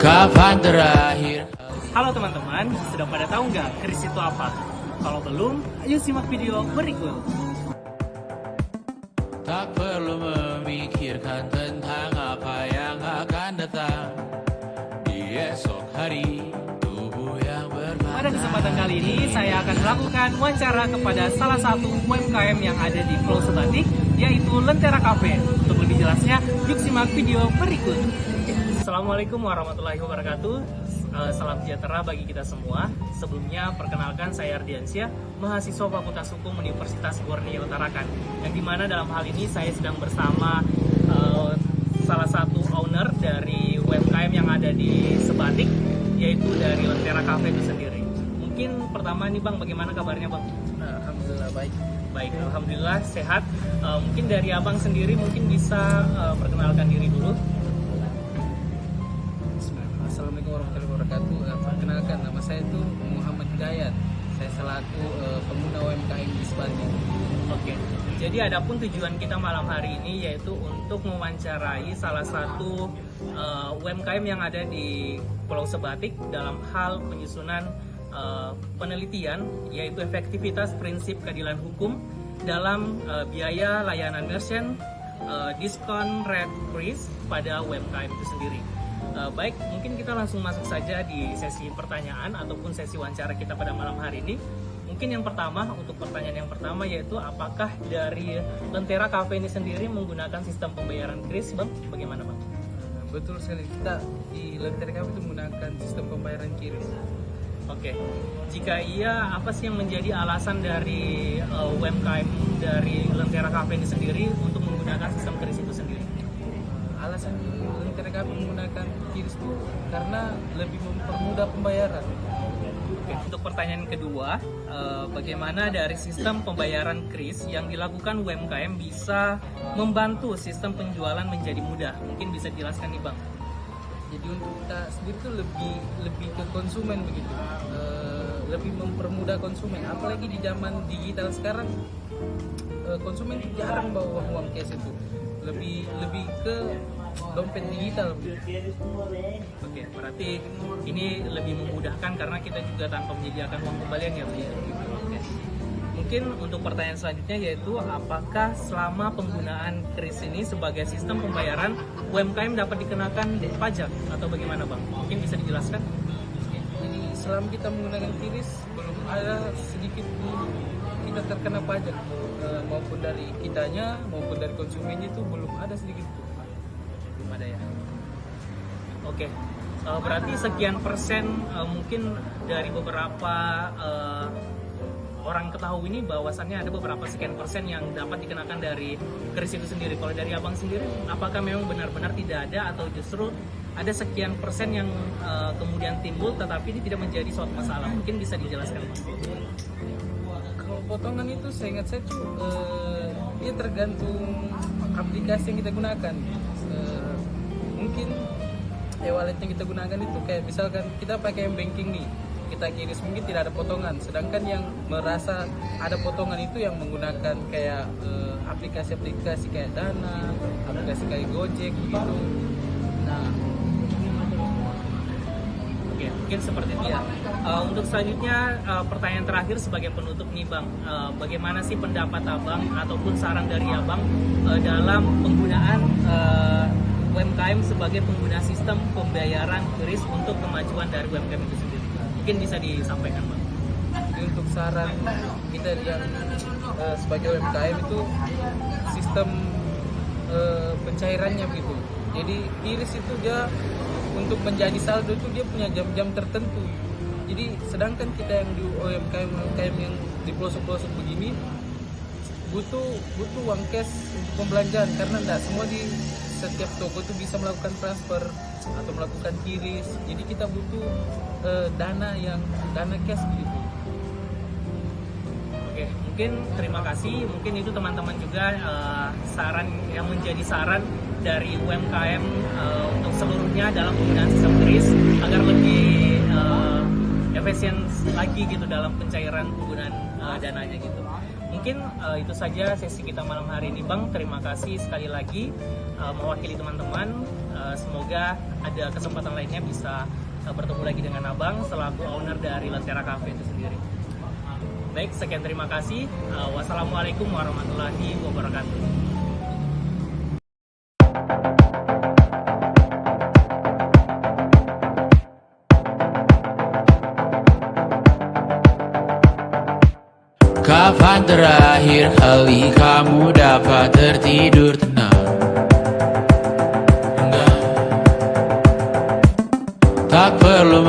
Kapan terakhir? Halo teman-teman, sudah pada tahu nggak kris itu apa? Kalau belum, ayo simak video berikut. Tak perlu memikirkan tentang apa yang akan datang di esok hari, tubuh yang berpantang. Pada kesempatan kali ini, saya akan melakukan wawancara kepada salah satu UMKM yang ada di Pulau Sebatik, yaitu Lentera Cafe. Untuk lebih jelasnya, yuk simak video berikut. Assalamualaikum warahmatullahi wabarakatuh. Salam sejahtera bagi kita semua. Sebelumnya, perkenalkan saya Ardiansyah, mahasiswa Fakultas Hukum Universitas Borneo Tarakan. Yang dimana dalam hal ini saya sedang bersama salah satu owner dari UMKM yang ada di Sebatik, yaitu dari Lentera Cafe itu sendiri. Mungkin pertama nih Bang, bagaimana kabarnya Bang? Alhamdulillah baik. Baik, alhamdulillah sehat. Mungkin dari Abang sendiri mungkin bisa perkenalkan diri dulu. Assalamualaikum warahmatullahi wabarakatuh. Perkenalkan, nama saya itu Muhammad Hidayat. Saya selaku pengguna UMKM di Sebatik. Oke, jadi adapun tujuan kita malam hari ini yaitu untuk mewawancarai salah satu UMKM yang ada di Pulau Sebatik dalam hal penyusunan penelitian, yaitu efektivitas prinsip keadilan hukum dalam biaya layanan merchant, diskon rate kris pada UMKM itu sendiri. Baik, mungkin kita langsung masuk saja di sesi pertanyaan ataupun sesi wawancara kita pada malam hari ini. Mungkin yang pertama, untuk pertanyaan yang pertama yaitu apakah dari Lentera Cafe ini sendiri menggunakan sistem pembayaran kris, Bang? Bagaimana, Bang? Betul sekali, kita di Lentera Cafe itu menggunakan sistem pembayaran QRIS. Oke, jika iya, apa sih yang menjadi alasan dari UMKM dari Lentera Cafe ini sendiri untuk menggunakan sistem kris itu sendiri? Alasan Lentera Cafe menggunakan QRIS itu karena lebih mempermudah pembayaran. Oke, untuk pertanyaan kedua, bagaimana dari sistem pembayaran kris yang dilakukan UMKM bisa membantu sistem penjualan menjadi mudah? Mungkin bisa dijelaskan nih Bang. Jadi untuk kita sendiri itu lebih ke konsumen begitu, lebih mempermudah konsumen. Apalagi di zaman digital sekarang, konsumen jarang bawa uang cash itu, lebih ke dompet digital. Oke, berarti ini lebih memudahkan karena kita juga tanpa menyediakan uang kembalian ya begitu. Oke. Mungkin untuk pertanyaan selanjutnya yaitu apakah selama penggunaan kris ini sebagai sistem pembayaran UMKM dapat dikenakan pajak atau bagaimana Bang? Mungkin bisa dijelaskan? Jadi selama kita menggunakan QRIS belum ada sedikit pun kita terkena pajak, maupun dari kitanya maupun dari konsumennya itu belum ada sedikit pun. Belum ada ya. Oke. Berarti sekian persen mungkin dari beberapa orang ketahui ini bahwasannya ada beberapa sekian persen yang dapat dikenakan dari kris itu sendiri. Kalau dari Abang sendiri, apakah memang benar-benar tidak ada atau justru ada sekian persen yang kemudian timbul tetapi ini tidak menjadi suatu masalah? Mungkin bisa dijelaskan. Kalau potongan itu saya ingat saya tuh dia tergantung aplikasi yang kita gunakan. Mungkin e-wallet yang kita gunakan itu kayak misalkan kita pakai banking nih, kita QRIS mungkin tidak ada potongan, sedangkan yang merasa ada potongan itu yang menggunakan kayak aplikasi-aplikasi kayak Dana, aplikasi kayak Gojek gitu. Nah, oke, mungkin seperti itu ya. Untuk selanjutnya pertanyaan terakhir sebagai penutup nih Bang, bagaimana sih pendapat Abang ataupun saran dari Abang dalam penggunaan UMKM sebagai pengguna sistem pembayaran kris untuk kemajuan dari UMKM itu sendiri? Mungkin bisa disampaikan Bang. jadi untuk saran kita yang sebagai UMKM itu sistem pencairannya begitu. Jadi QRIS itu dia untuk menjadi saldo itu dia punya jam-jam tertentu. Jadi sedangkan kita yang di UMKM yang di pelosok-pelosok begini butuh uang cash untuk pembelanjaan karena tidak semua di setiap toko itu bisa melakukan transfer atau melakukan QRIS. Jadi kita butuh dana cash begitu. Oke, mungkin terima kasih. Mungkin itu teman-teman juga saran yang menjadi saran dari UMKM untuk seluruhnya dalam penggunaan sistem kris agar lebih efisien lagi gitu dalam pencairan penggunaan dananya gitu. Mungkin itu saja sesi kita malam hari ini, Bang. Terima kasih sekali lagi mewakili teman-teman. Semoga ada kesempatan lainnya bisa bertemu lagi dengan Abang selaku owner dari Lentera Cafe itu sendiri. Baik, sekian terima kasih. Wassalamualaikum warahmatullahi wabarakatuh. Kapan terakhir kali kamu dapat tertidur tenang? Enggak. Tak perlu